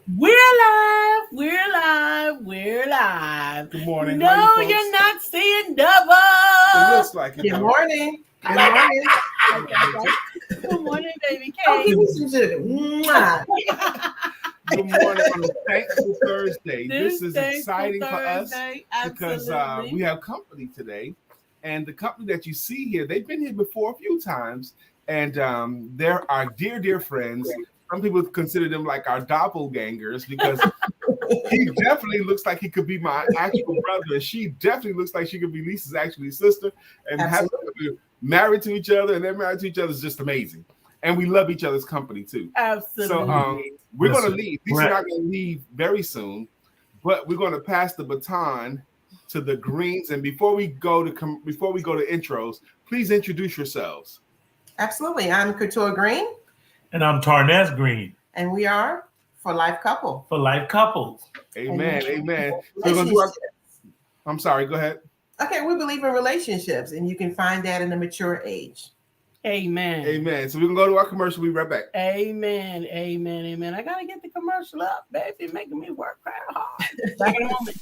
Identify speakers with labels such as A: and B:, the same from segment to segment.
A: We're live. We're live. We're live.
B: Good morning.
A: No,
B: How you
A: you're
B: folks?
A: not seeing
B: It
A: double.
B: looks like it.
C: Good
B: though.
C: morning. Good morning.
A: Good morning, baby
C: Oh, give
A: Kate.
C: me some sugar. Mwah.
B: Good morning on a thankful Thursday. This is
A: Thankful
B: exciting for us
A: Thursday.
B: because
A: Absolutely.
B: we have company today. And the company that you see here, they've been here before a few times. And they're our dear, dear friends. Some people consider them like our doppelgangers because he definitely looks like he could be my actual brother. And she definitely looks like she could be Lisa's actually sister. And having them married to each other and they're married to each other is just amazing. And we love each other's company too.
A: Absolutely.
B: So we're going to leave. These are not going to leave very soon, but we're going to pass the baton to the Greenes. And before we go to intros, please introduce yourselves.
C: Absolutely. I'm Katura Greene.
D: And I'm Tarnaz Greene.
C: And we are For Life Couple.
D: For Life Couples.
B: Amen. Amen. So we're gonna do I'm sorry. Go ahead.
C: Okay. We believe in relationships, and you can find that in a mature age.
A: Amen.
B: Amen. So we can go to our commercial. We'll be right back.
A: Amen. Amen. Amen. I got to get the commercial up, baby. Making me work kind of hard. Back in a moment.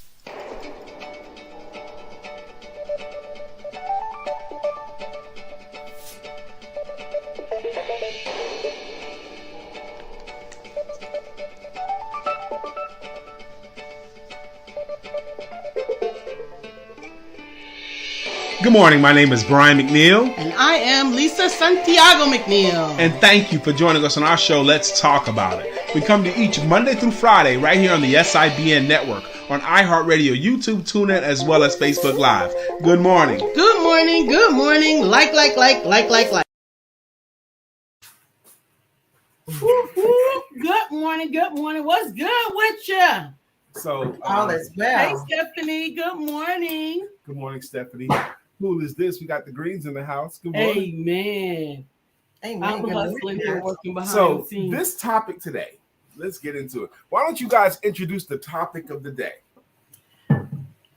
E: Good morning. My name is Brian McNeill.
F: And I am Lisa Santiago McNeill.
E: And thank you for joining us on our show, Let's Talk About It. We come to each Monday through Friday right here on the SIBN network, on iHeartRadio, YouTube, TuneIn, as well as Facebook Live. Good morning.
F: Good morning. Good morning. Like.
A: Good morning. Good morning. What's good with you?
B: So
C: all is well.
A: Hey, Stephanie. Good morning.
B: Good morning, Stephanie. Who is this? We got the Greenes in the house. Good morning.
A: Amen.
C: Amen.
A: I'm hustling here, working behind
B: So
A: the scenes.
B: this topic today, let's get into it. Why don't you guys introduce the topic of the day?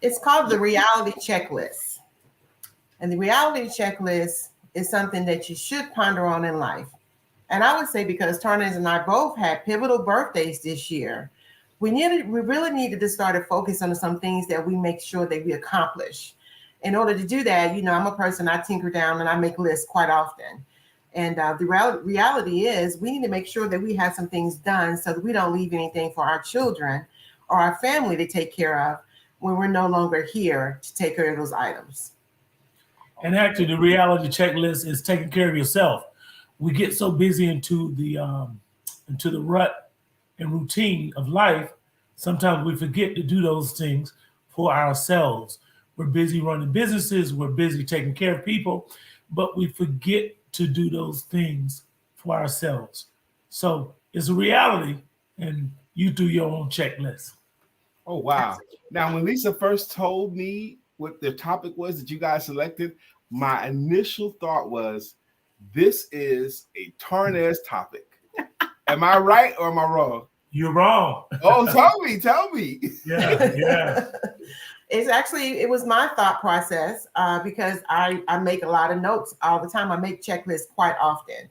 C: It's called the reality checklist. And the reality checklist is something that you should ponder on in life. And I would say because Tarnaz and I both had pivotal birthdays this year, we really needed to start to focus on some things that we make sure that we accomplish. In order to do that, I'm a person, I tinker down and I make lists quite often. And the reality is we need to make sure that we have some things done so that we don't leave anything for our children or our family to take care of when we're no longer here to take care of those items.
D: And actually, the reality checklist is taking care of yourself. We get so busy into the rut and routine of life, sometimes we forget to do those things for ourselves. We're busy running businesses, we're busy taking care of people, but we forget to do those things for ourselves. So it's a reality, and you do your own checklist.
B: Oh, wow. Now, when Lisa first told me what the topic was that you guys selected, my initial thought was, this is a Tarnaz topic. Am I right or am I wrong?
D: You're wrong.
B: Oh, tell me.
D: Yeah.
C: It was my thought process because I make a lot of notes all the time. I make checklists quite often.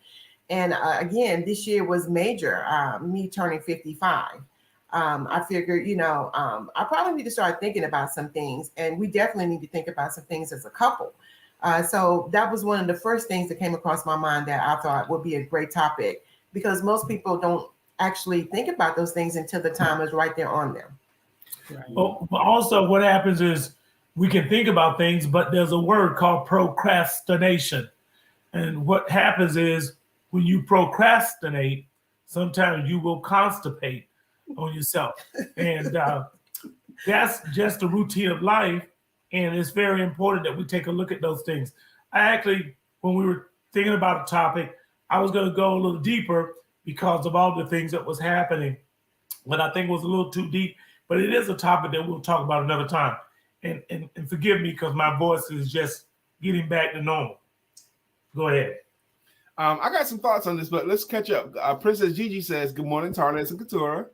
C: And again, this year was major, me turning 55. I figured, I probably need to start thinking about some things, and we definitely need to think about some things as a couple. So that was one of the first things that came across my mind that I thought would be a great topic, because most people don't actually think about those things until the time is right there on them.
D: Right. Well, also what happens is we can think about things, but there's a word called procrastination. And what happens is when you procrastinate, sometimes you will constipate on yourself. And that's just the routine of life. And it's very important that we take a look at those things. I actually, when we were thinking about a topic, I was going to go a little deeper because of all the things that was happening. But I think it was a little too deep. But it is a topic that we'll talk about another time. And forgive me because my voice is just getting back to normal. Go ahead.
B: I got some thoughts on this, but let's catch up. Princess Gigi says, good morning, Tarnaz and Katura.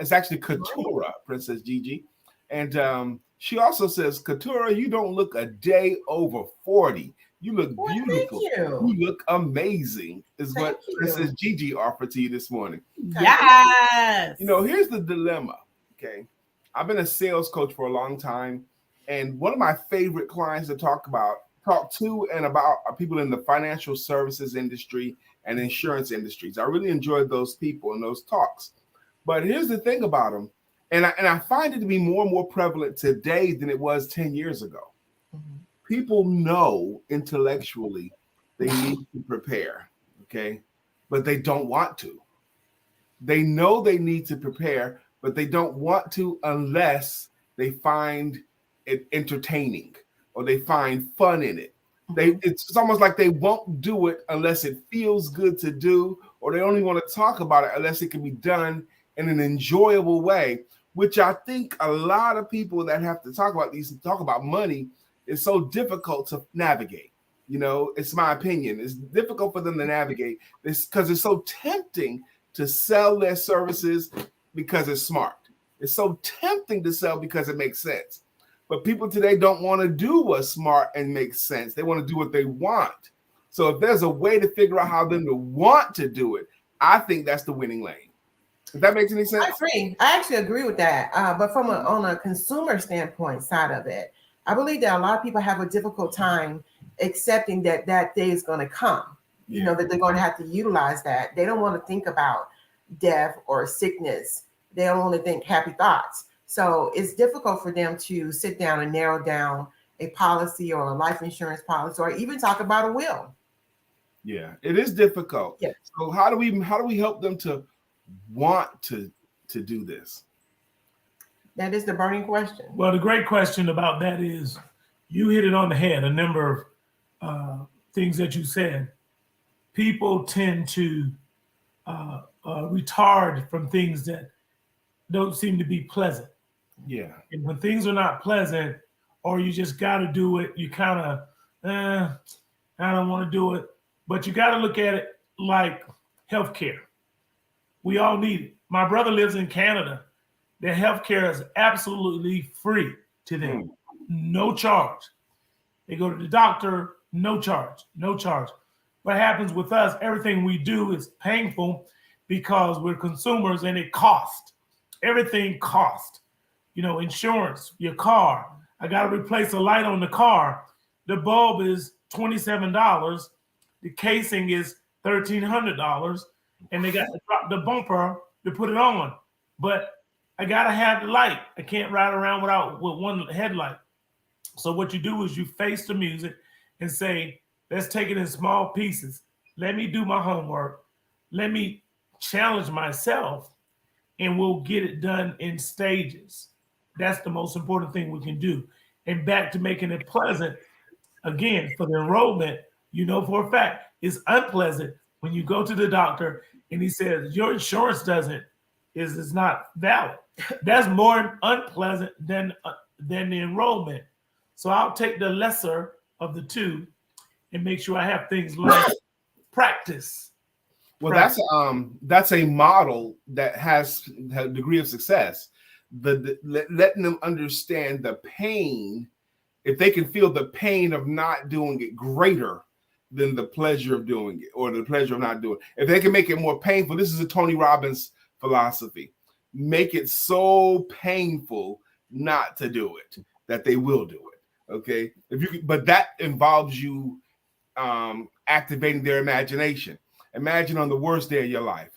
B: It's actually Katura, Princess Gigi. And she also says, Katura, you don't look a day over 40. You look
C: Well,
B: beautiful.
C: thank you.
B: You look amazing, is
C: Thank
B: what
C: you.
B: Princess Gigi offered to you this morning.
A: Yes.
B: You know, here's the dilemma. Okay. I've been a sales coach for a long time. And one of my favorite clients to talk to and about are people in the financial services industry and insurance industries. I really enjoyed those people and those talks. But here's the thing about them. And I find it to be more and more prevalent today than it was 10 years ago. People know intellectually they need to prepare, okay? But they don't want to. They know they need to prepare, but they don't want to unless they find it entertaining or they find fun in it. It's almost like they won't do it unless it feels good to do, or they only want to talk about it unless it can be done in an enjoyable way, which I think a lot of people that have to talk about money is so difficult to navigate. You know, it's my opinion. It's difficult for them to navigate this because it's so tempting to sell their services because it's smart. It's so tempting to sell because it makes sense. But people today don't want to do what's smart and makes sense. They want to do what they want. So if there's a way to figure out how them to want to do it, I think that's the winning lane. If that makes any sense?
C: I agree. I actually agree with that. But on a consumer standpoint side of it, I believe that a lot of people have a difficult time accepting that day is going to come. You know, that they're going to have to utilize that. They don't want to think about death or sickness. They don't want to think happy thoughts. So it's difficult for them to sit down and narrow down a policy or a life insurance policy, or even talk about a will.
B: Yeah, it is difficult.
C: Yeah.
B: So how do we help them to want to do this?
C: That is the burning question.
D: Well, the great question about that is you hit it on the head, a number of things that you said. People tend to retard from things that don't seem to be pleasant.
B: Yeah.
D: And when things are not pleasant, or you just got to do it, you kind of, I don't want to do it. But you got to look at it like healthcare. We all need it. My brother lives in Canada. Their healthcare is absolutely free to them. No charge. They go to the doctor, no charge, no charge. What happens with us, everything we do is painful because we're consumers and it costs. Everything costs. You know, insurance, your car. I got to replace a light on the car. The bulb is $27. The casing is $1,300. And they got to drop the bumper to put it on. But I got to have the light. I can't ride around with one headlight. So what you do is you face the music and say, let's take it in small pieces. Let me do my homework. Let me challenge myself, and we'll get it done in stages. That's the most important thing we can do. And back to making it pleasant, again, for the enrollment, you know for a fact, it's unpleasant when you go to the doctor and he says, your insurance is not valid. That's more unpleasant than the enrollment. So I'll take the lesser of the two and make sure I have things like practice.
B: Well, that's a model that has a degree of success. Letting them understand the pain, if they can feel the pain of not doing it greater than the pleasure of doing it, or the pleasure of not doing it. If they can make it more painful, this is a Tony Robbins philosophy. Make it so painful not to do it that they will do it. Okay, but that involves you activating their imagination. Imagine on the worst day of your life,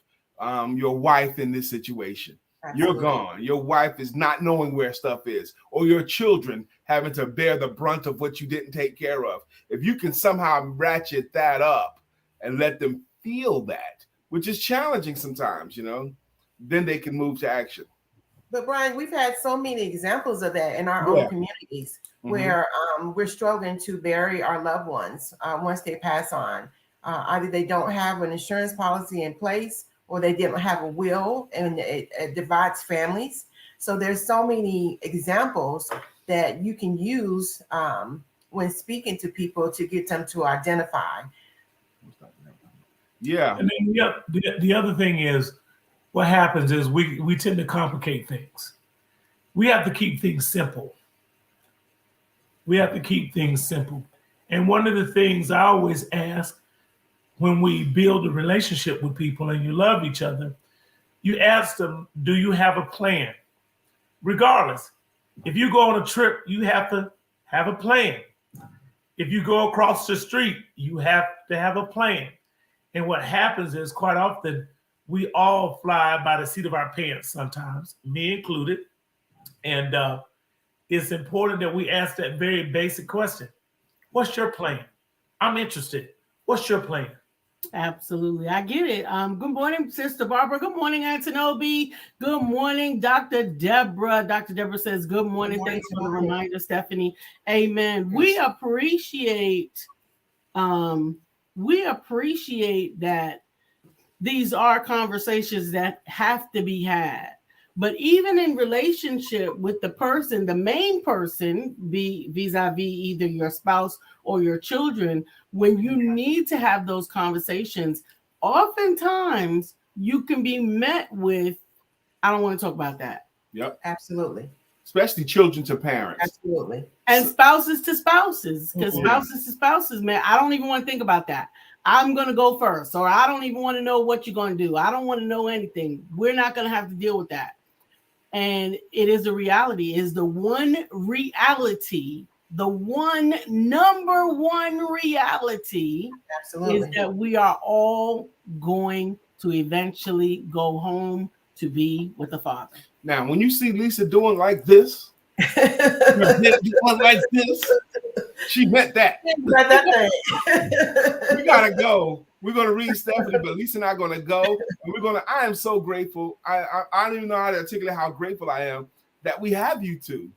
B: your wife in this situation. Absolutely. You're gone. Your wife is not knowing where stuff is, or your children having to bear the brunt of what you didn't take care of. If you can somehow ratchet that up and let them feel that, which is challenging sometimes, you know, then they can move to action.
C: But Brian, we've had so many examples of that in our own communities where we're struggling to bury our loved ones once they pass on. Either they don't have an insurance policy in place, or they didn't have a will, and it divides families. So there's so many examples that you can use when speaking to people to get them to identify.
B: Yeah.
D: And then the other thing is, what happens is we tend to complicate things. We have to keep things simple. We have to keep things simple. And one of the things I always ask when we build a relationship with people and you love each other, you ask them, do you have a plan? Regardless, if you go on a trip, you have to have a plan. If you go across the street, you have to have a plan. And what happens is quite often we all fly by the seat of our pants sometimes, me included. And it's important that we ask that very basic question. What's your plan? I'm interested. What's your plan?
A: Absolutely. I get it. Good morning, Sister Barbara. Good morning, Antonobi. Good morning, Dr. Deborah. Dr. Deborah says, good morning. Thanks for the reminder, Stephanie. Amen. We appreciate that these are conversations that have to be had. But even in relationship with the person, the main person, vis-a-vis either your spouse or your children, when you need to have those conversations, oftentimes you can be met with, I don't want to talk about that.
B: Yep.
C: Absolutely.
B: Especially children to parents.
C: Absolutely.
A: And spouses to spouses, because spouses to spouses, man, I don't even want to think about that. I'm going to go first, or I don't even want to know what you're going to do. I don't want to know anything. We're not going to have to deal with that. And it is a reality, is the one reality, the number one reality. Absolutely. Is that we are all going to eventually go home to be with the Father.
B: Now, when you see Lisa doing like this, doing like this, she meant that. We gotta go. We're gonna read Stephanie, but Lisa and I are gonna go. And I am so grateful. I don't even know how to articulate how grateful I am that we have you two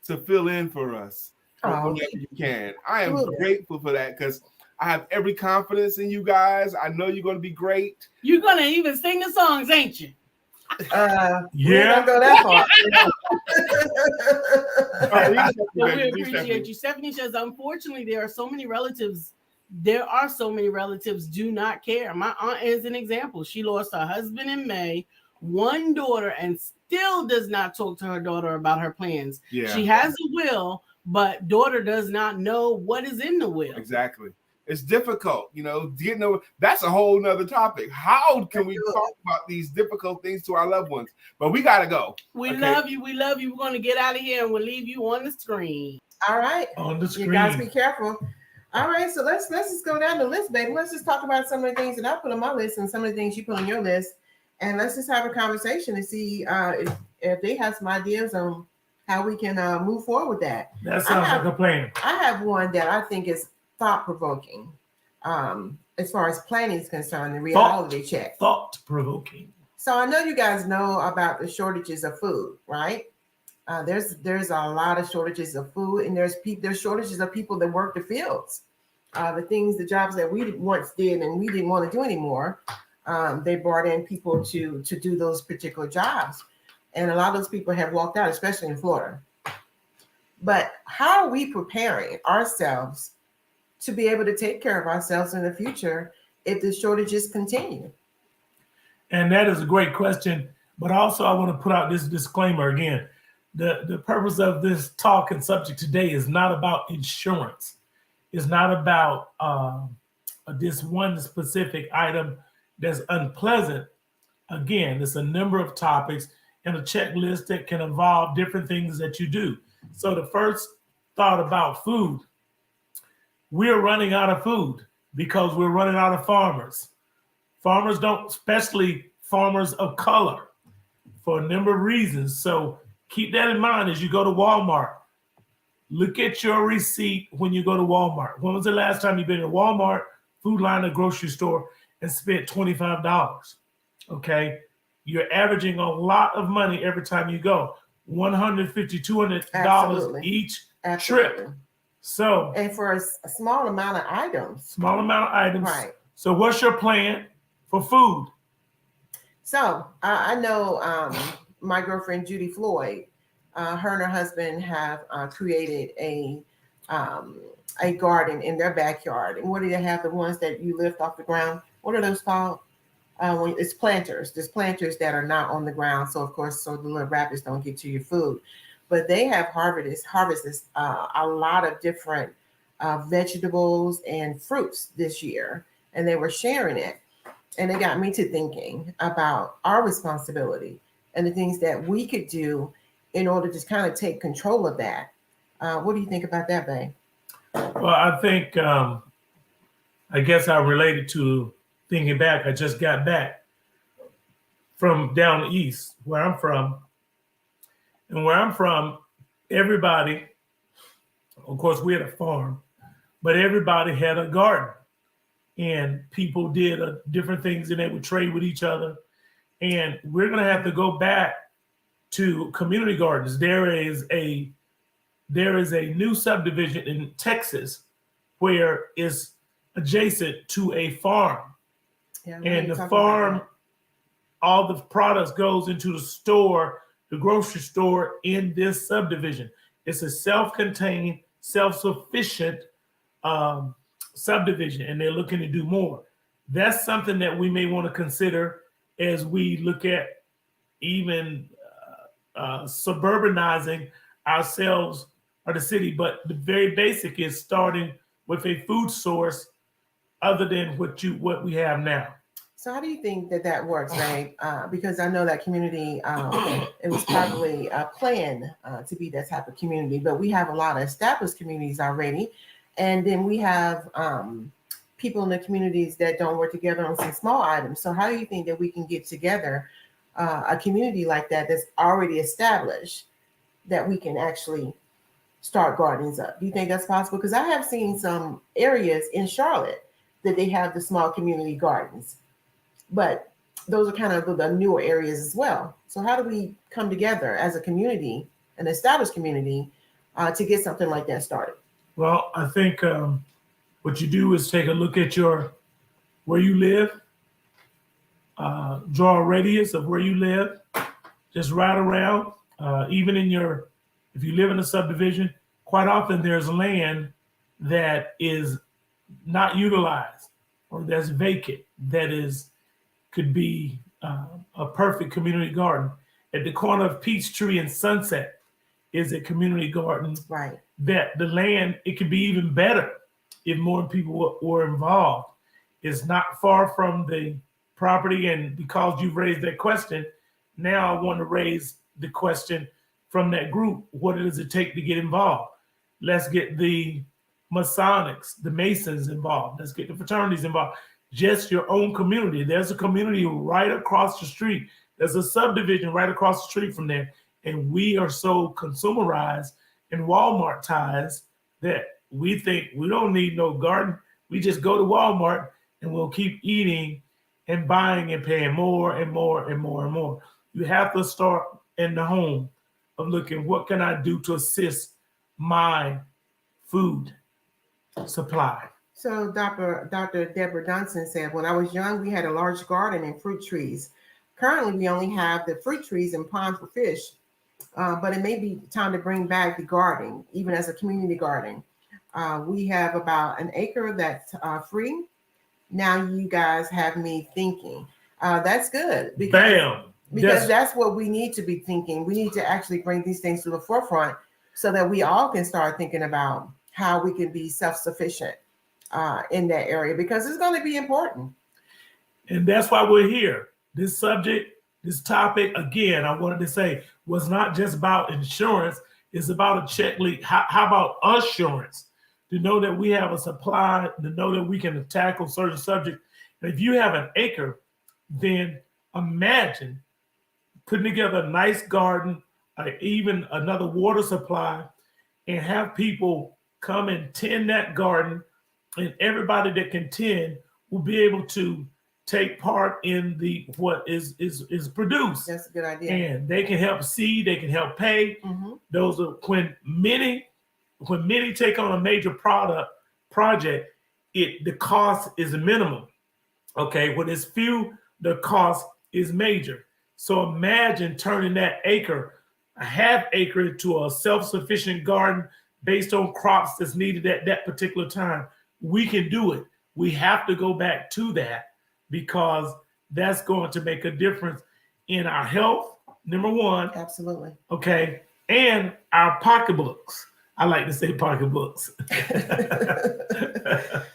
B: to fill in for us whenever you can. I am grateful for that because I have every confidence in you guys. I know you're gonna be great.
A: You're gonna even sing the songs, ain't you?
C: We don't go that far.
A: We appreciate you. Stephanie says, unfortunately, there are so many relatives do not care. My aunt is an example. She lost her husband in May, one daughter, and still does not talk to her daughter about her plans. Yeah. She has a will, but daughter does not know what is in the will.
B: Exactly. It's difficult, that's a whole nother topic. How can we talk about these difficult things to our loved ones? But we got to go.
A: We love you. We're going to get out of here and we'll leave you on the screen.
C: All right.
D: On the screen.
C: You guys be careful. All right. So let's just go down the list, baby. Let's just talk about some of the things that I put on my list and some of the things you put on your list. And let's just have a conversation and see if they have some ideas on how we can move forward with that.
D: That sounds like a plan.
C: I have one that I think is thought-provoking as far as planning is concerned, the reality check.
D: Thought-provoking.
C: So I know you guys know about the shortages of food, right? There's a lot of shortages of food, and there's shortages of people that work the fields. The jobs that we once did and we didn't want to do anymore, they brought in people to do those particular jobs. And a lot of those people have walked out, especially in Florida. But how are we preparing ourselves to be able to take care of ourselves in the future if the shortages continue?
D: And that is a great question. But also I want to put out this disclaimer again. The purpose of this talk and subject today is not about insurance. It's not about this one specific item that's unpleasant. Again, it's a number of topics and a checklist that can involve different things that you do. So the first thought about food, we're running out of food because we're running out of farmers. Farmers don't, especially farmers of color, for a number of reasons. So keep that in mind as you go to Walmart. Look at your receipt when you go to Walmart. When was the last time you've been in Walmart, Food Line, or grocery store and spent $25? Okay. You're averaging a lot of money every time you go. $150, $200
C: Absolutely.
D: Each
C: Absolutely.
D: trip. So,
C: and for a small amount of items.
D: Right. So what's your plan for food?
C: So I know my girlfriend, Judy Floyd, her and her husband have created a garden in their backyard. And what do they have? The ones that you lift off the ground? What are those called? It's planters. There's planters that are not on the ground. So the little rabbits don't get to your food. But they have harvested a lot of different vegetables and fruits this year, and they were sharing it. And it got me to thinking about our responsibility and the things that we could do in order to kind of take control of that. What do you think about that, Bae?
D: Well, I think, I guess I related to thinking back. I just got back from down east where I'm from. And where I'm from, everybody, of course, we had a farm, but everybody had a garden. And people did different things, and they would trade with each other. And we're going to have to go back to community gardens. There is a new subdivision in Texas where it's adjacent to a farm.
C: Yeah,
D: And the farm, all the products goes into the store, the grocery store in this subdivision. It's a self-contained, self-sufficient subdivision, and they're looking to do more. That's something that we may want to consider as we look at even suburbanizing ourselves or the city. But the very basic is starting with a food source other than what we have now.
C: So how do you think that works, right? Because I know that community, it was probably planned to be that type of community, but we have a lot of established communities already. And then we have people in the communities that don't work together on some small items. So how do you think that we can get together a community like that that's already established, that we can actually start gardens up? Do you think that's possible? Because I have seen some areas in Charlotte that they have the small community gardens, but those are kind of the newer areas as well. So how do we come together as a community, an established community, to get something like that started?
D: Well, I think what you do is take a look at where you live, draw a radius of where you live, just ride around. Even if you live in a subdivision, quite often there's land that is not utilized or that's vacant, could be a perfect community garden. At the corner of Peachtree and Sunset is a community garden.
C: Right.
D: That the land, it could be even better if more people were involved. It's not far from the property, and because you've raised that question, now I want to raise the question from that group. What does it take to get involved? Let's get the Masonics, the Masons involved. Let's get the fraternities involved. Just your own community. There's a community right across the street. There's a subdivision right across the street from there. And we are so consumerized and Walmartized that we think we don't need no garden. We just go to Walmart and we'll keep eating and buying and paying more and more and more and more. You have to start in the home of looking, what can I do to assist my food supply?
C: So Dr. Deborah Dunson said, when I was young, we had a large garden and fruit trees. Currently, we only have the fruit trees and pond for fish, but it may be time to bring back the garden, even as a community garden. We have about an acre that's free. Now you guys have me thinking. That's good. Because that's what we need to be thinking. We need to actually bring these things to the forefront so that we all can start thinking about how we can be self-sufficient in that area, because it's going to be important.
D: And that's why we're here. This subject, this topic, again, I wanted to say, was not just about insurance. It's about a checklist. How about assurance? To know that we have a supply, to know that we can tackle certain subjects. And if you have an acre, then imagine putting together a nice garden, even another water supply, and have people come and tend that garden, and everybody that can tend will be able to take part in what is produced.
C: That's a good idea.
D: And they can help seed, they can help pay.
C: Mm-hmm.
D: Those are when many take on a major project, the cost is minimum. Okay, when it's few, the cost is major. So imagine turning that acre, a half acre, into a self-sufficient garden based on crops that's needed at that particular time. We can do it. We have to go back to that, because that's going to make a difference in our health, number one.
C: Absolutely.
D: Okay. And our pocketbooks. I like to say pocketbooks.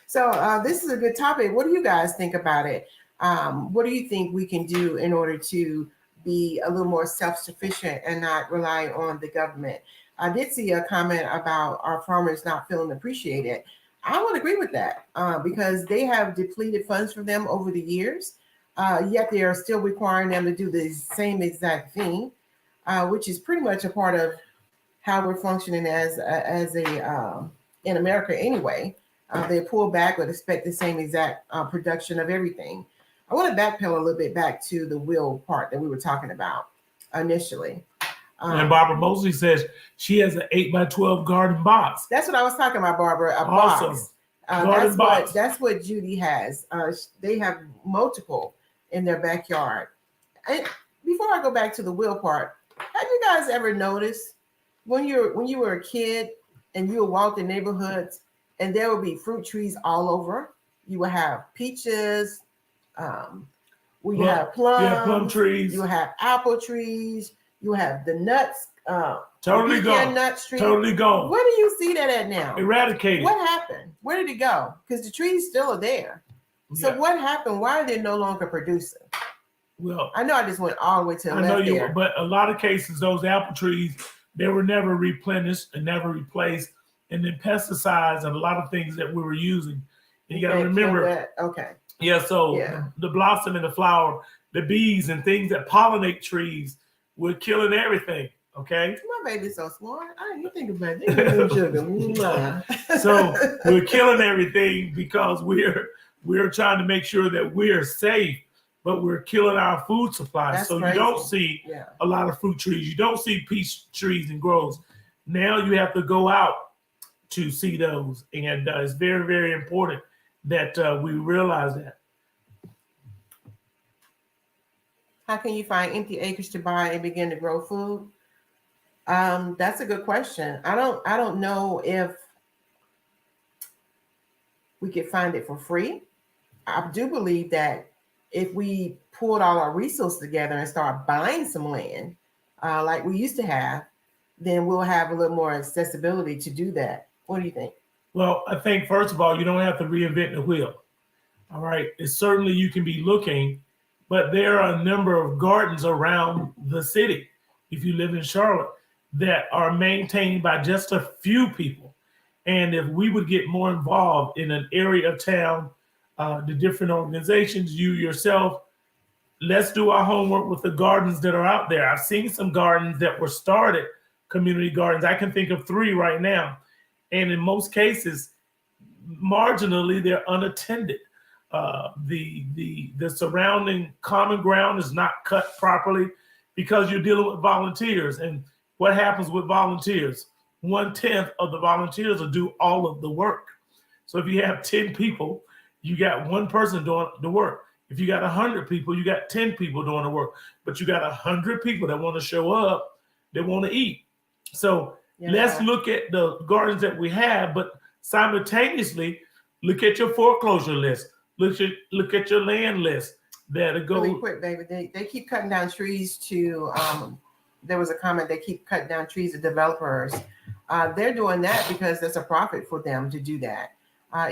C: So this is a good topic. What do you guys think about it? What do you think we can do in order to be a little more self-sufficient and not rely on the government? I did see a comment about our farmers not feeling appreciated. I would agree with that because they have depleted funds for them over the years, yet they are still requiring them to do the same exact thing, which is pretty much a part of how we're functioning as a in America anyway. They pull back but expect the same exact production of everything. I want to backpedal a little bit back to the will part that we were talking about initially.
D: And Barbara Mosley says she has an 8x12 garden box.
C: That's what I was talking about, Barbara. A
D: Awesome.
C: box. That's what Judy has. They have multiple in their backyard. And before I go back to the will part, have you guys ever noticed when you were a kid and you would walk the neighborhoods and there would be fruit trees all over? You would have peaches. Have plums.
D: Yeah, plum trees.
C: You have apple trees. You have the nuts.
D: Totally gone.
C: Nuts tree.
D: Totally gone.
C: Where do you see that at now?
D: Eradicated.
C: What happened? Where did it go? Because the trees still are there. So what happened? Why are they no longer producing?
D: Well,
C: I know I just went all the way to the left.
D: I know you
C: there.
D: were, but a lot of cases, those apple trees, they were never replenished and never replaced. And then pesticides and a lot of things that we were using. And you got to remember.
C: Okay.
D: Yeah, so the blossom and the flower, the bees and things that pollinate trees, we're killing everything. Okay.
C: My baby's so smart. I didn't even think about it.
D: So we're killing everything because we're trying to make sure that we're safe, but we're killing our food supply.
C: That's
D: so
C: crazy.
D: You don't see a lot of fruit trees. You don't see peach trees and groves. Now you have to go out to see those, and it's very, very important that we realize that.
C: How can you find empty acres to buy and begin to grow food? That's a good question. I don't know if we could find it for free. I do believe that if we pulled all our resources together and start buying some land, like we used to have, then we'll have a little more accessibility to do that. What do you think?
D: Well, I think, first of all, you don't have to reinvent the wheel. All right. It's certainly you can be looking, but there are a number of gardens around the city, if you live in Charlotte, that are maintained by just a few people. And if we would get more involved in an area of town, the different organizations, you yourself, let's do our homework with the gardens that are out there. I've seen some gardens that were started, community gardens. I can think of 3 right now. And in most cases, marginally, they're unattended. The surrounding common ground is not cut properly because you're dealing with volunteers. And what happens with volunteers? 1/10 of the volunteers will do all of the work. So if you have 10 people, you got one person doing the work. If you got 100 people, you got 10 people doing the work. But you got 100 people that want to show up, that want to eat. So let's look at the gardens that we have, but simultaneously look at your foreclosure list. Look at your land list. That'll go
C: really quick, baby. They keep cutting down trees to. There was a comment. They keep cutting down trees to developers. They're doing that because there's a profit for them to do that.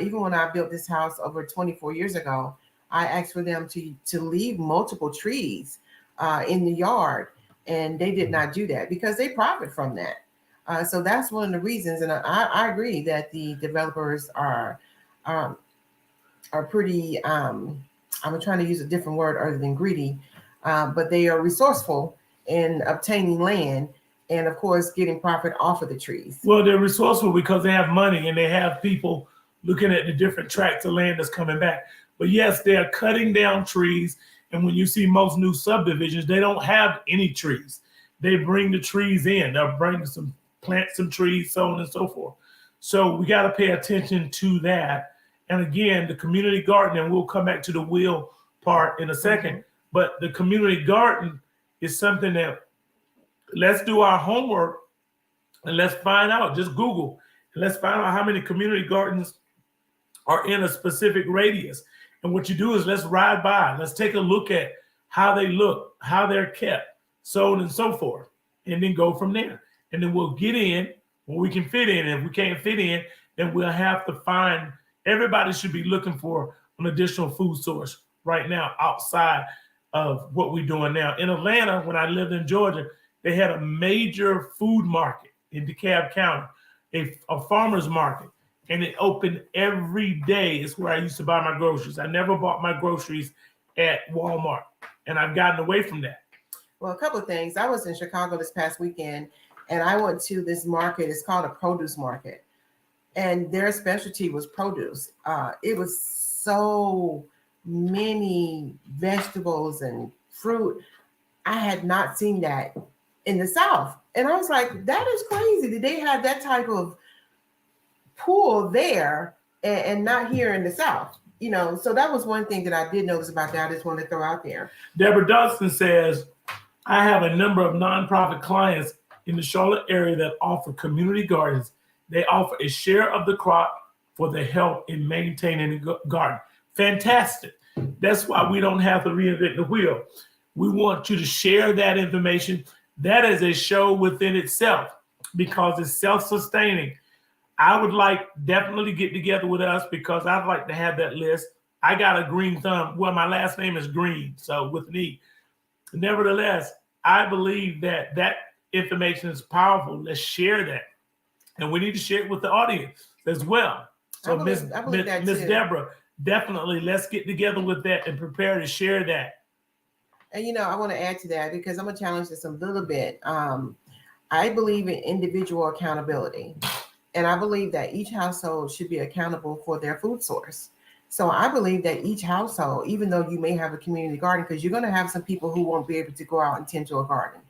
C: Even when I built this house over 24 years ago, I asked for them to leave multiple trees in the yard, and they did not do that because they profit from that. So that's one of the reasons, and I agree that the developers are pretty. I'm trying to use a different word other than greedy, but they are resourceful in obtaining land and, of course, getting profit off of the trees.
D: Well, they're resourceful because they have money and they have people looking at the different tracts of land that's coming back. But yes, they are cutting down trees. And when you see most new subdivisions, they don't have any trees. They bring the trees in. They'll plant some trees, so on and so forth. So we got to pay attention to that. And again, the community garden, and we'll come back to the wheel part in a second, but the community garden is something that let's do our homework and let's find out, just Google, and let's find out how many community gardens are in a specific radius. And what you do is let's ride by, let's take a look at how they look, how they're kept, so on and so forth, and then go from there. And then we'll get in, where we can fit in. If we can't fit in, then we'll have to find, everybody should be looking for an additional food source right now outside of what we're doing now. In Atlanta, when I lived in Georgia, they had a major food market in DeKalb County, a farmer's market, and it opened every day. It's where I used to buy my groceries. I never bought my groceries at Walmart, and I've gotten away from that.
C: Well, a couple of things. I was in Chicago this past weekend, and I went to this market. It's called a produce market, and their specialty was produce. It was so many vegetables and fruit. I had not seen that in the South, and I was like, that is crazy. Did they have that type of pool there and not here in the South? You know, so that was one thing that I did notice about that. I just want to throw out there.
D: Deborah Dustin says, I have a number of nonprofit clients in the Charlotte area that offer community gardens. They offer a share of the crop for the help in maintaining the garden. Fantastic. That's why we don't have to reinvent the wheel. We want you to share that information. That is a show within itself because it's self-sustaining. I would like definitely get together with us because I'd like to have that list. I got a green thumb. Well, my last name is Greene, so with me. Nevertheless, I believe that that information is powerful. Let's share that. And we need to share it with the audience as well. So Miss Deborah, definitely let's get together with that and prepare to share that.
C: And, you know, I want to add to that because I'm going to challenge this a little bit. I believe in individual accountability. And I believe that each household should be accountable for their food source. So I believe that each household, even though you may have a community garden, because you're going to have some people who won't be able to go out and tend to a garden.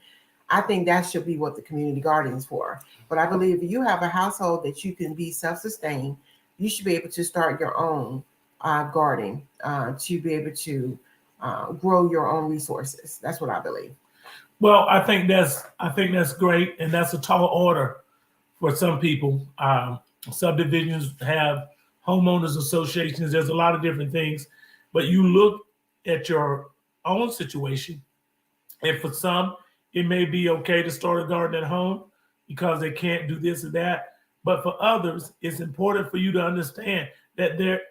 C: I think that should be what the community garden is for. But I believe if you have a household that you can be self-sustained, you should be able to start your own garden to be able to grow your own resources. That's what I believe.
D: Well, I think that's great, and that's a tall order for some people. Subdivisions have homeowners associations. There's a lot of different things, but you look at your own situation, and for some, it may be okay to start a garden at home because they can't do this or that. But for others, it's important for you to understand that there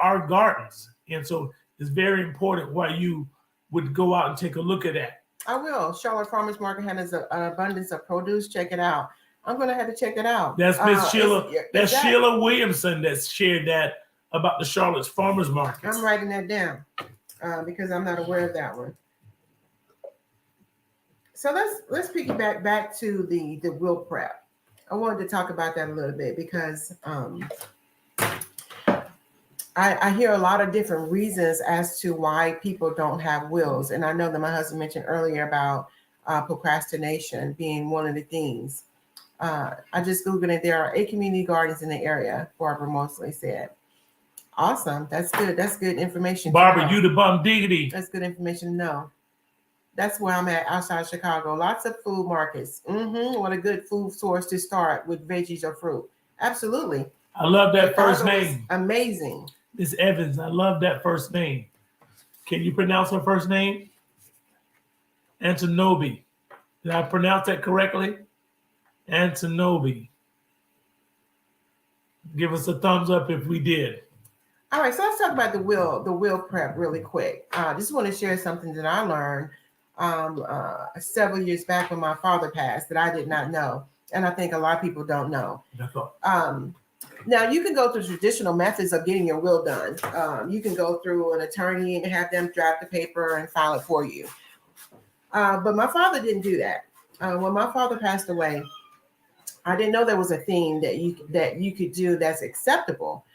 D: are gardens, and so it's very important why you would go out and take a look at that.
C: I will. Charlotte Farmers Market has an abundance of produce. Check it out. I'm going to have to check it out.
D: That's Miss Sheila. That's Sheila Williamson that shared that about the Charlotte's Farmers Market.
C: I'm writing that down because I'm not aware of that one. So let's piggyback back to the will prep. I wanted to talk about that a little bit because I hear a lot of different reasons as to why people don't have wills. And I know that my husband mentioned earlier about procrastination being one of the things. I just Googled it. There are 8 community gardens in the area, Barbara Mosley said. Awesome. That's good. That's good information.
D: Barbara, you the bum diggity.
C: That's good information to know. That's where I'm at outside Chicago. Lots of food markets. What a good food source to start with veggies or fruit. Absolutely.
D: I love that
C: Chicago
D: first name.
C: Amazing.
D: Miss Evans, I love that first name. Can you pronounce her first name? Antonobi. Did I pronounce that correctly? Antonobi. Give us a thumbs up if we did.
C: All right, so let's talk about the will prep really quick. I just want to share something that I learned several years back when my father passed that I did not know, and I think a lot of people don't know. Now, you can go through traditional methods of getting your will done. You can go through an attorney and have them draft the paper and file it for you. But my father didn't do that. When my father passed away, I didn't know there was a thing that you could do that's acceptable.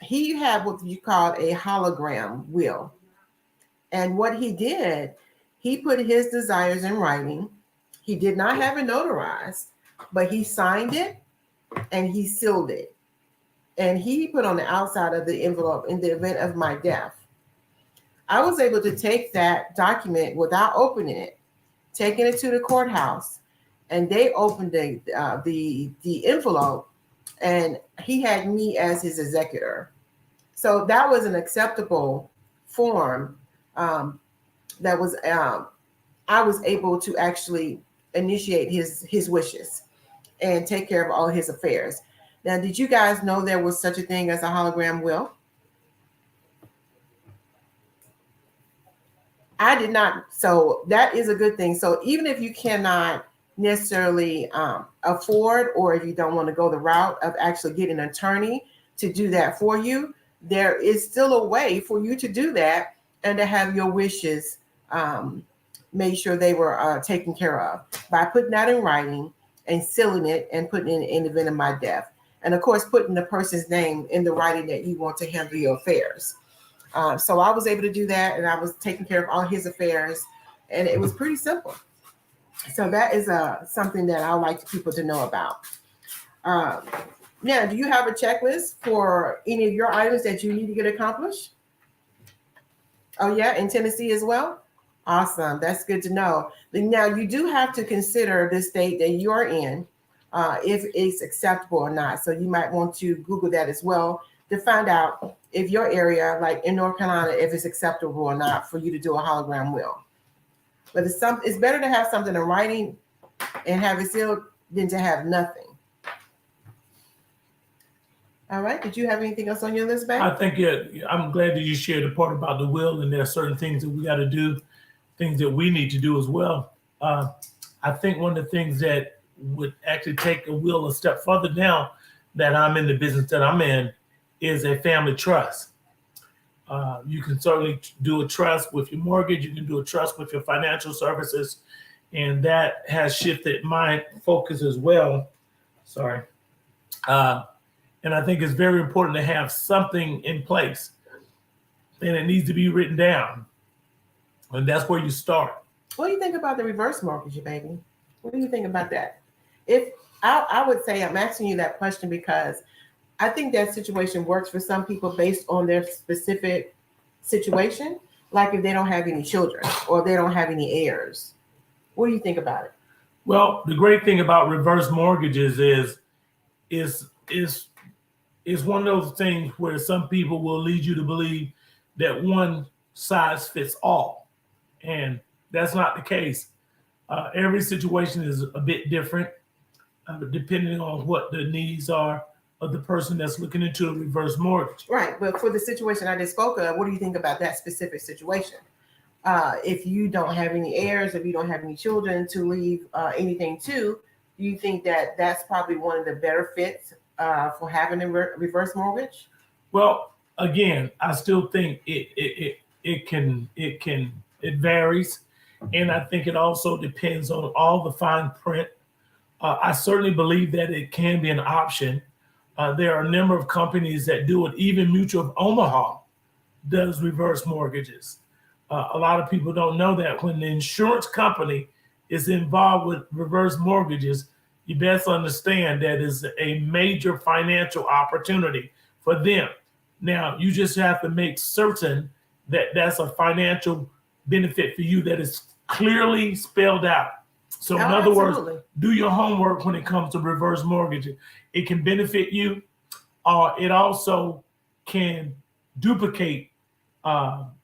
C: He had what you call a hologram will. And what he did, he put his desires in writing. He did not have it notarized, but he signed it and he sealed it. And he put on the outside of the envelope, in the event of my death. I was able to take that document without opening it, taking it to the courthouse, and they opened the envelope, and he had me as his executor. So that was an acceptable form that was I was able to actually initiate his wishes. and take care of all his affairs. Now, did you guys know there was such a thing as a hologram will? I did not. So that is a good thing. So even if you cannot necessarily afford, or if you don't want to go the route of actually getting an attorney to do that for you, there is still a way for you to do that and to have your wishes made sure they were taken care of by putting that in writing and sealing it and putting it in the event of my death. And of course, putting the person's name in the writing that you want to handle your affairs. So I was able to do that, and I was taking care of all his affairs, and it was pretty simple. So that is something that I would like people to know about. Now, do you have a checklist for any of your items that you need to get accomplished? Oh, yeah, in Tennessee as well? Awesome. That's good to know. Now, you do have to consider the state that you're in, if it's acceptable or not. So you might want to Google that as well to find out if your area, like in North Carolina, if it's acceptable or not for you to do a hologram will. But it's better to have something in writing and have it sealed than to have nothing. All right. Did you have anything else on your list, babe?
D: I think I'm glad that you shared the part about the will, and there are certain things that we got to do, things that we need to do as well. I think one of the things that would actually take a will a step further down, that I'm in the business that I'm in, is a family trust. You can certainly do a trust with your mortgage. You can do a trust with your financial services. And that has shifted my focus as well. Sorry. And I think it's very important to have something in place. And it needs to be written down. And that's where you start.
C: What do you think about the reverse mortgage, baby? What do you think about that? If I would say, I'm asking you that question because I think that situation works for some people based on their specific situation, like if they don't have any children or they don't have any heirs. What do you think about it?
D: Well, the great thing about reverse mortgages is one of those things where some people will lead you to believe that one size fits all. And that's not the case. Every situation is a bit different, depending on what the needs are of the person that's looking into a reverse mortgage.
C: Right. But for the situation I just spoke of, what do you think about that specific situation? If you don't have any heirs, if you don't have any children to leave anything to, do you think that that's probably one of the better fits for having a reverse mortgage?
D: Well, again, I still think it varies. And I think it also depends on all the fine print. I certainly believe that it can be an option. There are a number of companies that do it. Even Mutual of Omaha does reverse mortgages. A lot of people don't know that when the insurance company is involved with reverse mortgages, you best understand that is a major financial opportunity for them. Now, you just have to make certain that that's a financial benefit for you that is clearly spelled out. So in other words, do your homework when it comes to reverse mortgaging. It can benefit you. It also can duplicate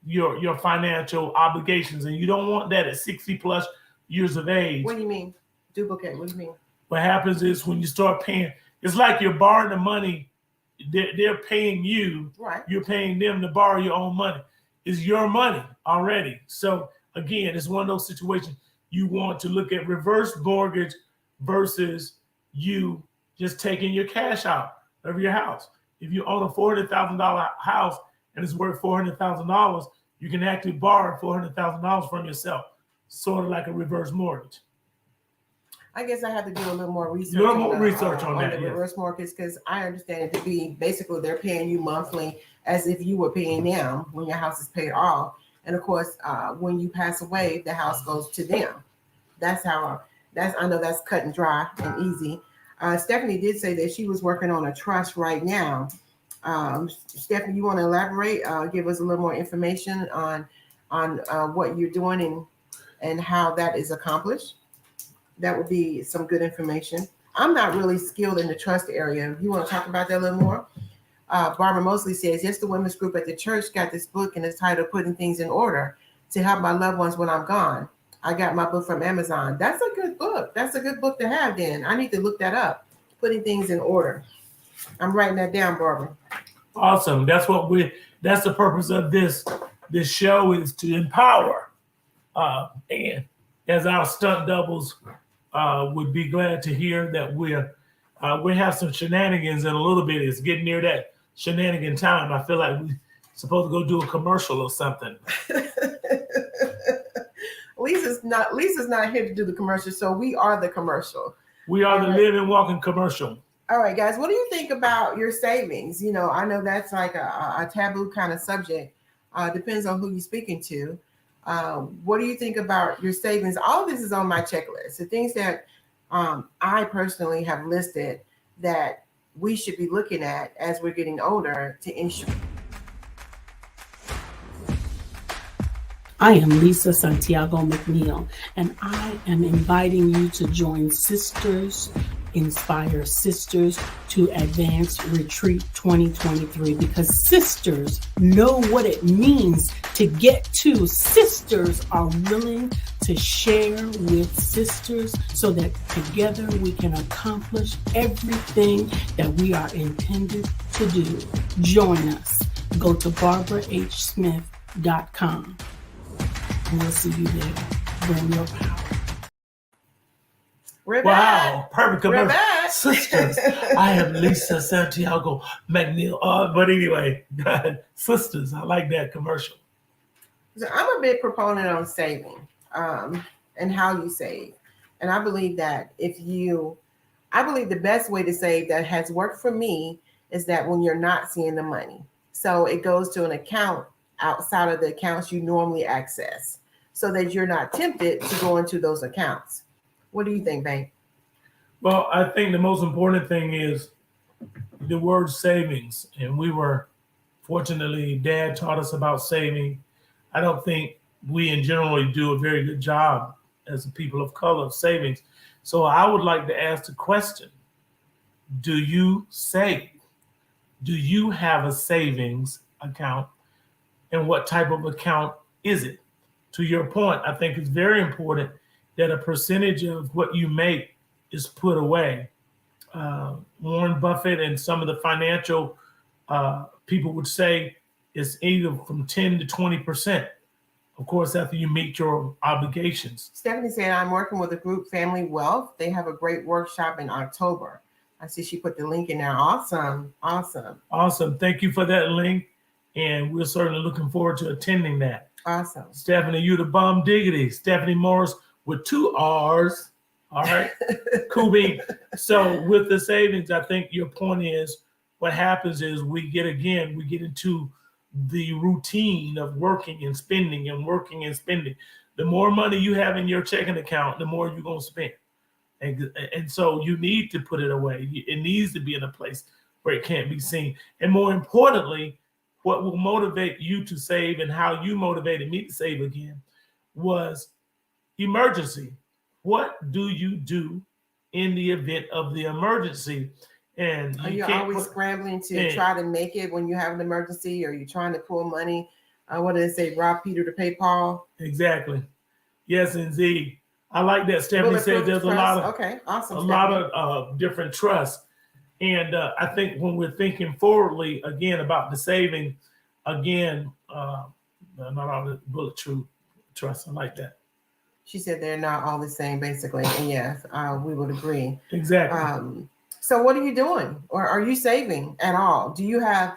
D: your financial obligations. And you don't want that at 60 plus years of age.
C: What do you mean? Duplicate? What do you mean?
D: What happens is when you start paying, it's like you're borrowing the money. They're paying you.
C: Right.
D: You're paying them to borrow your own money. It's your money already. So again, it's one of those situations you want to look at reverse mortgage versus you just taking your cash out of your house. If you own a $400,000 house and it's worth $400,000, you can actually borrow $400,000 from yourself, sort of like a reverse mortgage.
C: I guess I have to do a little more research.
D: On that,
C: the reverse mortgage, because I understand it to be basically they're paying you monthly as if you were paying them when your house is paid off. And of course, when you pass away, the house goes to them. I know that's cut and dry and easy. Stephanie did say that she was working on a trust right now. Stephanie, you want to elaborate? Give us a little more information on what you're doing and how that is accomplished. That would be some good information. I'm not really skilled in the trust area. You want to talk about that a little more? Barbara Mosley says, yes, the women's group at the church got this book and it's titled Putting Things in Order to Help My Loved Ones When I'm Gone. I got my book from Amazon. That's a good book. That's a good book to have then. I need to look that up. Putting things in order. I'm writing that down, Barbara.
D: Awesome. That's the purpose of this show, is to empower. And as our stunt doubles would be glad to hear that we have some shenanigans in a little bit. It's getting near that shenanigan time. I feel like we're supposed to go do a commercial or something.
C: Lisa's not here to do the commercial, so we are the commercial.
D: We are the living, walking commercial.
C: All right, guys, what do you think about your savings? You know, I know that's like a taboo kind of subject. Depends on who you're speaking to. What do you think about your savings? All of this is on my checklist. The things that I personally have listed that we should be looking at as we're getting older to ensure.
A: I am Lisa Santiago McNeill, and I am inviting you to join Sisters Inspire Sisters to Advance Retreat 2023, because sisters know what it means to get to. Sisters are willing to share with sisters so that together we can accomplish everything that we are intended to do. Join us. Go to barbarahsmith.com. And we'll see you there. Bring your power.
D: Wow, perfect commercial.
C: back.
D: Sisters, I am Lisa Santiago McNeill. But anyway, sisters, I like that commercial.
C: So I'm a big proponent on saving and how you save. And I believe that the best way to save that has worked for me is that when you're not seeing the money. So it goes to an account outside of the accounts you normally access, so that you're not tempted to go into those accounts. What do you think, Bank?
D: Well, I think the most important thing is the word savings. And fortunately, Dad taught us about saving. I don't think we in general do a very good job as a people of color of savings. So I would like to ask the question, do you save? Do you have a savings account? And what type of account is it? To your point, I think it's very important that a percentage of what you make is put away. Warren Buffett and some of the financial people would say it's either from 10 to 20%. Of course, after you meet your obligations.
C: Stephanie said, I'm working with a group, Family Wealth. They have a great workshop in October. I see she put the link in there. Awesome.
D: Thank you for that link. And we're certainly looking forward to attending that.
C: Awesome.
D: Stephanie, you the bomb diggity. Stephanie Morris with 2 R's. All right. Cool bean. So with the savings, I think your point is what happens is we get into the routine of working and spending and working and spending. The more money you have in your checking account, the more you're going to spend. And so you need to put it away. It needs to be in a place where it can't be seen. And more importantly, what will motivate you to save and how you motivated me to save again was emergency. What do you do in the event of the emergency? And
C: are you always scrambling to try to make it when you have an emergency? Or are you trying to pull money? What did they say? Rob Peter to pay Paul?
D: Exactly. Yes, indeed. I like that. Stephanie said there's a lot of different trusts. And I think when we're thinking forwardly, again, about the saving, again, not all the bulletproof trusts. I like that.
C: She said they're not all the same, basically. And yes, we would agree.
D: Exactly.
C: So what are you doing? Or are you saving at all? Do you have,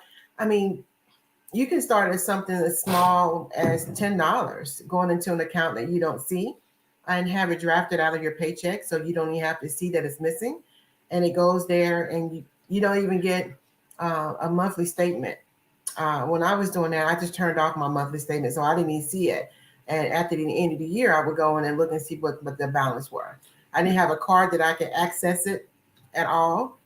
C: you can start as something as small as $10 going into an account that you don't see and have it drafted out of your paycheck so you don't even have to see that it's missing. And it goes there and you don't even get a monthly statement. When I was doing that, I just turned off my monthly statement, so I didn't even see it. And at the end of the year, I would go in and look and see what the balance were. I didn't have a card that I could access it at all,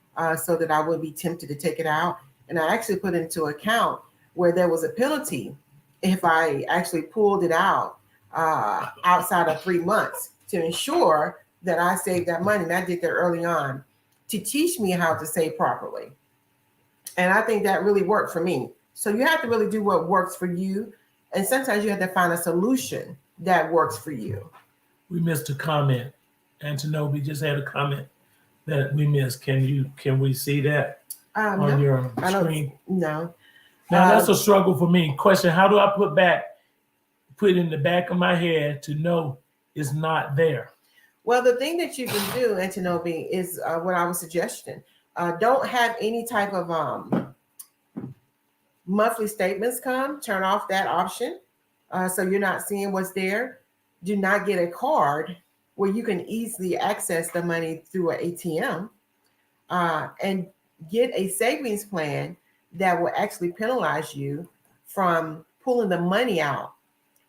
C: so that I wouldn't be tempted to take it out. And I actually put it into an account where there was a penalty if I actually pulled it out outside of 3 months to ensure that I saved that money. And I did that early on to teach me how to save properly. And I think that really worked for me. So you have to really do what works for you. And sometimes you have to find a solution that works for you.
D: we missed a comment. Antinobi just had a comment that we missed. Can we see that on
C: No,
D: your
C: I don't.
D: screen?
C: No.
D: Now that's a struggle for me. Question: how do I put in the back of my head to know it's not there?
C: Well, the thing that you can do, Antinobi, is what I was suggesting. Don't have any type of monthly statements come. Turn off that option, so you're not seeing what's there. Do not get a card where you can easily access the money through an ATM, and get a savings plan that will actually penalize you from pulling the money out.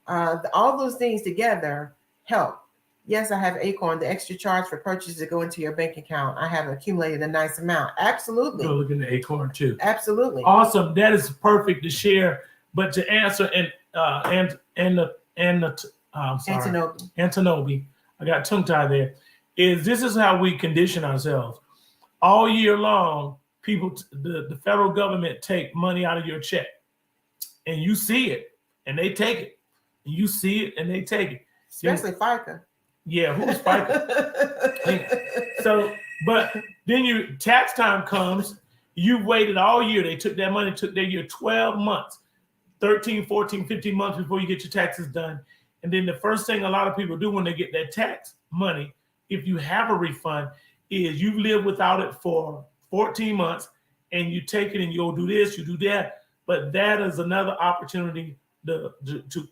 C: All those things together help. Yes, I have Acorn, the extra charge for purchases to go into your bank account. I have accumulated a nice amount. Absolutely.
D: Go look into Acorn too.
C: Absolutely.
D: Awesome. That is perfect to share. But to answer Antinobi, I got tongue tied there. This is how we condition ourselves all year long. People, the federal government take money out of your check, and you see it, and they take it. And you see it, and they take it.
C: Especially FICA.
D: Yeah, who's FICA? So, but then tax time comes. You waited all year. They took that money, took their year 12 months, 13, 14, 15 months before you get your taxes done. And then the first thing a lot of people do when they get their tax money, if you have a refund, is you live without it for 14 months and you take it and you'll do this, you do that. But that is another opportunity to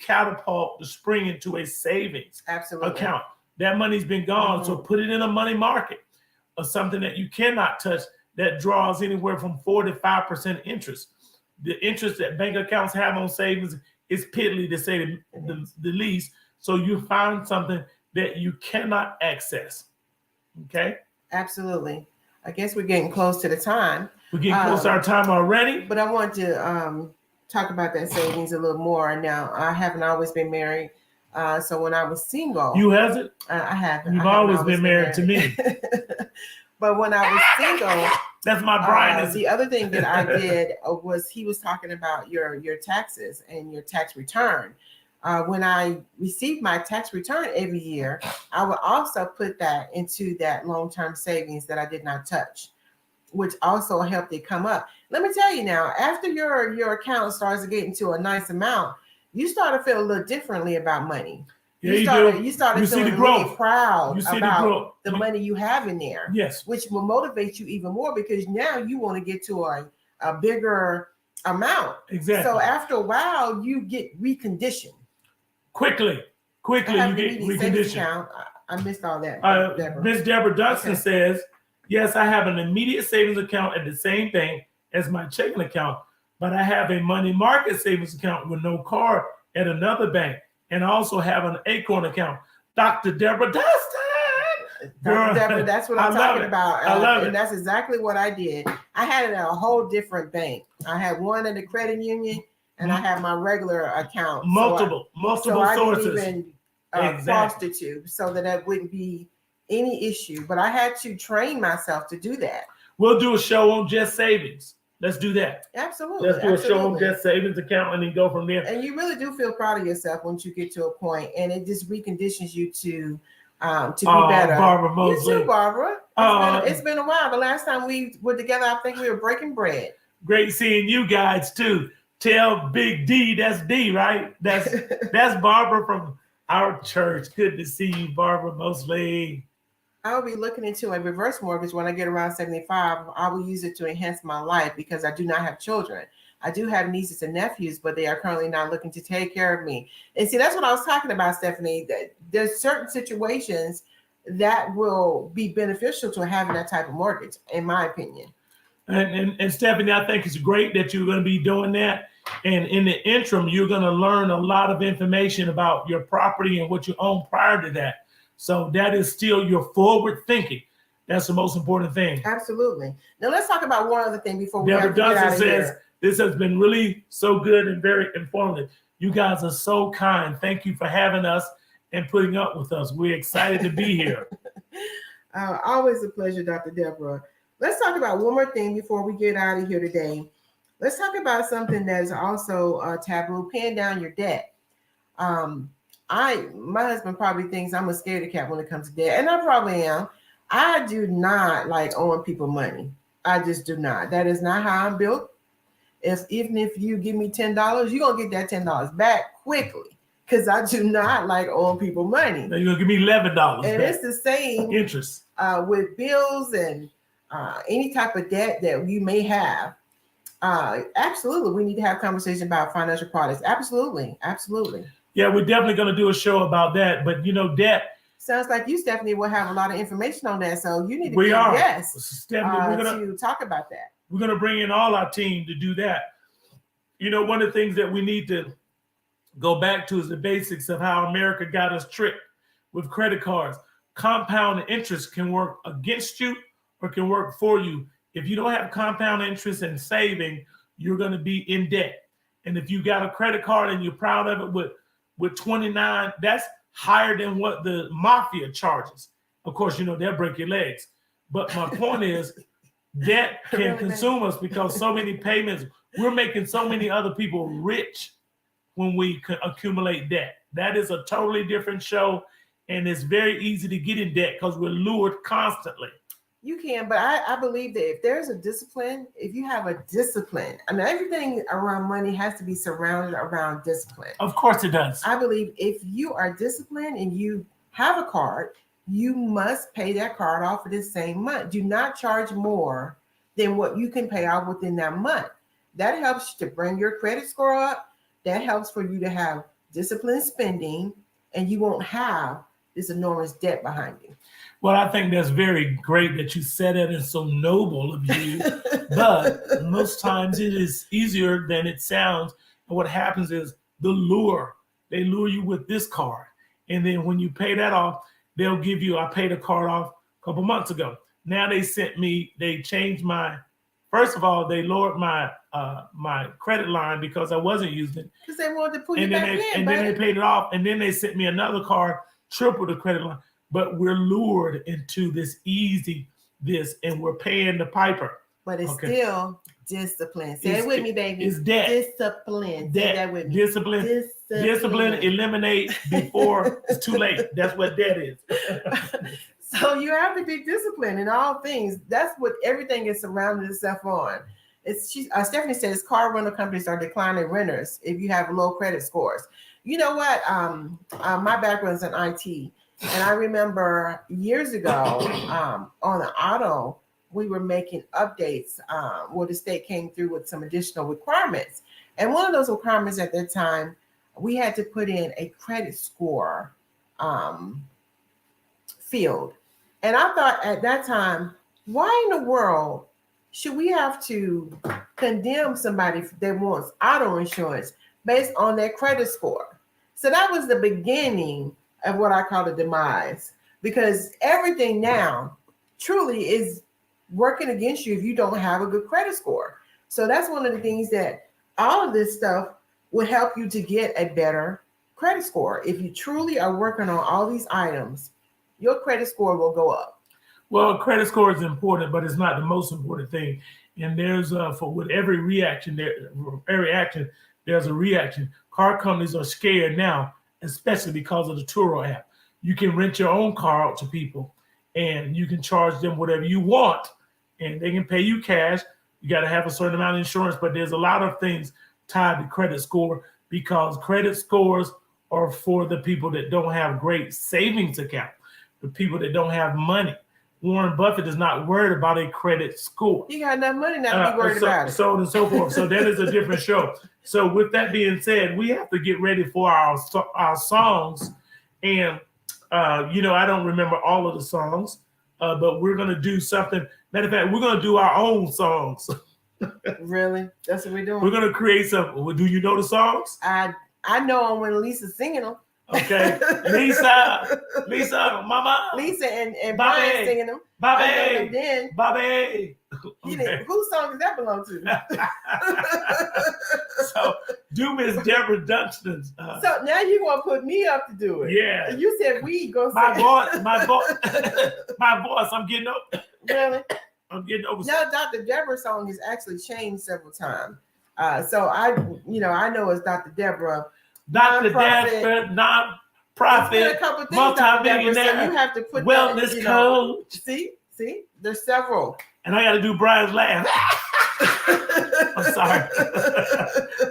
D: catapult the spring into a savings account. That money's been gone, so put it in a money market or something that you cannot touch that draws anywhere from 4 to 5% interest. The interest that bank accounts have on savings is piddly, to say the least. So you find something that you cannot access. Okay?
C: Absolutely. I guess we're getting close to the time.
D: We're getting close to our time already.
C: But I want to talk about that savings a little more. Now, I haven't always been married. So when I was single.
D: You hasn't?
C: I haven't.
D: You've always been married to me.
C: But when I was single.
D: That's my brightness.
C: The other thing that I did was he was talking about your taxes and your tax return. When I received my tax return every year, I would also put that into that long-term savings that I did not touch, which also helped it come up. Let me tell you now, after your account starts getting to a nice amount, you start to feel a little differently about money.
D: Yeah,
C: you started feeling really proud about the money you have in there.
D: Yes.
C: Which will motivate you even more because now you want to get to a bigger amount.
D: Exactly.
C: So after a while, you get reconditioned.
D: Quickly you get reconditioned.
C: I missed all that.
D: Miss Deborah Dunston says, yes, I have an immediate savings account at the same bank as my checking account, but I have a money market savings account with no card at another bank, and also have an Acorn account. Dr. Deborah Dunston.
C: Dr. Deborah, that's what I'm talking about.
D: I love it.
C: And that's exactly what I did. I had it at a whole different bank. I had one at the credit union, and I have my regular account.
D: Multiple
C: so I
D: sources.
C: Didn't even cross the two so that wouldn't be any issue. But I had to train myself to do that.
D: We'll do a show on just savings. Let's do that.
C: Absolutely.
D: Let's do a show on just savings account and then go from there.
C: And you really do feel proud of yourself once you get to a point, and it just reconditions you to be better.
D: Barbara Mosley.
C: You too, Barbara. It's been a while. The last time we were together, I think we were breaking bread.
D: Great seeing you guys too. Tell Big D, that's D, right? That's Barbara from our church. Good to see you, Barbara Mosley.
C: I will be looking into a reverse mortgage when I get around 75. I will use it to enhance my life because I do not have children. I do have nieces and nephews, but they are currently not looking to take care of me. And see, that's what I was talking about, Stephanie. That there's certain situations that will be beneficial to having that type of mortgage, in my opinion.
D: And Stephanie, I think it's great that you're going to be doing that. And in the interim, you're going to learn a lot of information about your property and what you own prior to that. So that is still your forward thinking. That's the most important thing.
C: Absolutely. Now let's talk about one other thing before we
D: Deborah
C: get out
D: Johnson
C: of
D: says,
C: here.
D: this has been really so good and very informative. You guys are so kind. Thank you for having us and putting up with us. We're excited to be here.
C: Always a pleasure, Dr. Deborah. Let's talk about one more thing before we get out of here today. Let's talk about something that is also taboo, paying down your debt. my husband probably thinks I'm a scaredy cat when it comes to debt, and I probably am. I do not like owing people money. I just do not. That is not how I'm built. Even if you give me $10, you're gonna get that $10 back quickly, because I do not like owing people money.
D: Now you're gonna give me $11.
C: And it's the same
D: interest
C: with bills and any type of debt that you may have. Absolutely, we need to have conversation about financial products. Absolutely.
D: Yeah, we're definitely going to do a show about that. But debt.
C: Sounds like you, Stephanie, will have a lot of information on that. So you need to to talk about that.
D: We're going to bring in all our team to do that. One of the things that we need to go back to is the basics of how America got us tricked with credit cards. Compound interest can work against you or can work for you. If you don't have compound interest and saving, you're going to be in debt. And if you got a credit card and you're proud of it with 29, that's higher than what the mafia charges. Of course, they'll break your legs. But my point is, debt can consume us because so many payments, we're making so many other people rich when we accumulate debt. That is a totally different show. And it's very easy to get in debt because we're lured constantly.
C: You can, but I believe that if there's a discipline, if you have a discipline, everything around money has to be surrounded around discipline.
D: Of course it does.
C: I believe if you are disciplined and you have a card, you must pay that card off for the same month. Do not charge more than what you can pay off within that month. That helps to bring your credit score up. That helps for you to have disciplined spending, and you won't have this enormous debt behind you.
D: Well, I think that's very great that you said it. It's so noble of you. But most times it is easier than it sounds. And what happens is they lure you with this card. And then when you pay that off, they'll give you, I paid a card off a couple months ago. Now they changed first of all, they lowered my credit line because I wasn't using it.
C: Because they wanted to put you back in.
D: And then they paid it off. And then they sent me another card, triple the credit line. But we're lured into this, and we're paying the piper.
C: But it's still discipline. Say it with me, baby.
D: It's debt.
C: Discipline. Say that with me.
D: Discipline. Eliminate before it's too late. That's what debt is.
C: So you have to be disciplined in all things. That's what everything is surrounded itself on. Stephanie says car rental companies are declining renters if you have low credit scores. You know what? My background is in IT. And I remember years ago on the auto, we were making updates where the state came through with some additional requirements. And one of those requirements at that time, we had to put in a credit score field. And I thought at that time, why in the world should we have to condemn somebody that wants auto insurance based on their credit score? So that was the beginning of what I call the demise, because everything now truly is working against you if you don't have a good credit score. So that's one of the things that all of this stuff will help you to get a better credit score. If you truly are working on all these items, your credit score will go up.
D: Well, credit score is important, but it's not the most important thing. And there's with every action, there's a reaction. Car companies are scared now, especially because of the Turo app. You can rent your own car out to people and you can charge them whatever you want and they can pay you cash. You got to have a certain amount of insurance, but there's a lot of things tied to credit score because credit scores are for the people that don't have great savings account, the people that don't have money. Warren Buffett is not worried about a credit score.
C: He got enough money not to be worried about it.
D: So on and so forth. So that is a different show. So with that being said, we have to get ready for our songs. And, I don't remember all of the songs, but we're going to do something. Matter of fact, we're going to do our own songs.
C: Really? That's what we're doing?
D: We're going to create some. Do you know the songs?
C: I know them when Lisa's singing them.
D: Okay. Lisa, Mama.
C: Lisa and Brian singing them.
D: Bobby.
C: And then
D: Bobby.
C: Okay. Whose song does that belong to?
D: So do Miss Deborah Dunstan's.
C: So now you're going to put me up to do it.
D: Yeah.
C: You said we go sing.
D: My voice. I'm getting over.
C: Really?
D: I'm getting over.
C: No, Dr. Deborah's song has actually changed several times. So I know it's Dr. Deborah.
D: Dr. Deborah, prophet,
C: a couple things,
D: multi-millionaire,
C: so you have to put
D: wellness
C: that,
D: coach.
C: See, there's several.
D: And I got to do Brian's laugh. I'm sorry.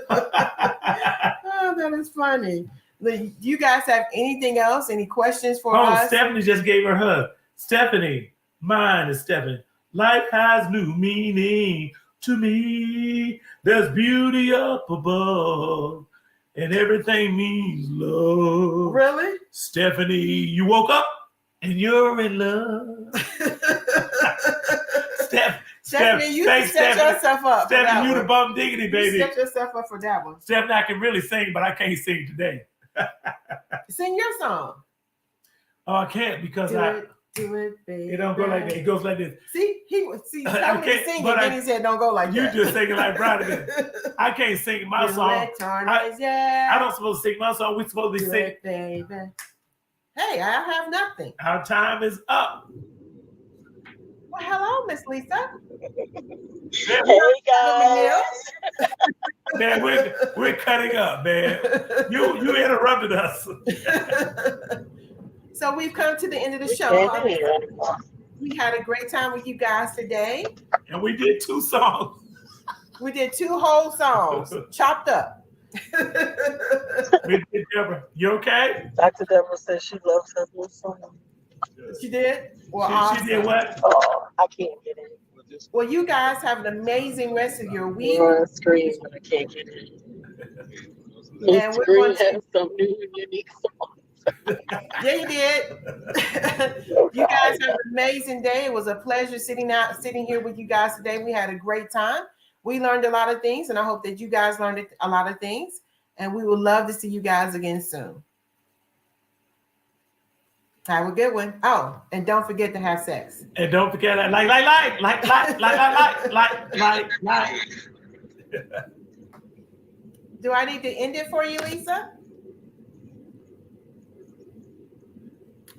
C: Oh, that is funny. Do you guys have anything else? Any questions for us?
D: Stephanie just gave her hug. Stephanie, mine is Stephanie. Life has new meaning to me. There's beauty up above, and everything means love.
C: Really?
D: Stephanie, you woke up and you're in love.
C: Stephanie, you set yourself up.
D: Stephanie, you the bum diggity, baby.
C: You set yourself up for that one.
D: Stephanie, I can really sing, but I can't sing today.
C: Sing your song.
D: Oh, I can't because
C: do it, baby.
D: It don't go like that. It goes like this.
C: See, he told me to sing it, then he said don't go like
D: you
C: that.
D: You just singing like Brian again. I can't sing my song. I don't supposed to sing my song. We're supposed to be singing.
C: Baby. Hey, I have nothing.
D: Our time is up.
C: Well, hello, Miss Lisa.
G: Hey guys.
D: Man, we're cutting up, man. You interrupted us.
C: So we've come to the end of the show. We had a great time with you guys today.
D: And we did 2 songs.
C: We did 2 whole songs, chopped up.
D: We did, Deborah. You okay?
G: Dr. Deborah says she loves her new song.
C: She did? Well,
D: she
C: awesome.
D: did what?
G: Oh, I can't get it.
C: Well, you guys have an amazing rest of your week.
G: You're on screen, but I can't get it.
C: And we're going to
G: have some new unique songs.
C: Yeah, you did. You guys have an amazing day. It was a pleasure sitting here with you guys today. We had a great time. We learned a lot of things, and I hope that you guys learned a lot of things. And we would love to see you guys again soon. Have a good one. Oh, and don't forget to have sex.
D: And don't forget that like.
C: Do I need to end it for you, Lisa?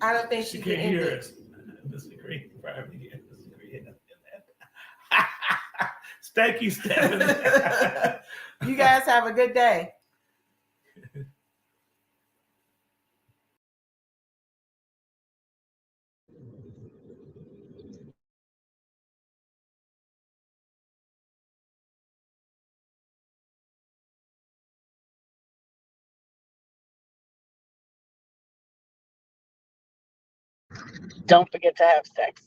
C: I don't think she can end
D: hear
C: it.
D: us. Mr. Greene, probably here. Mr. Greene. Thank you, Stephanie.
C: You guys have a good day.
G: Don't forget to have sex.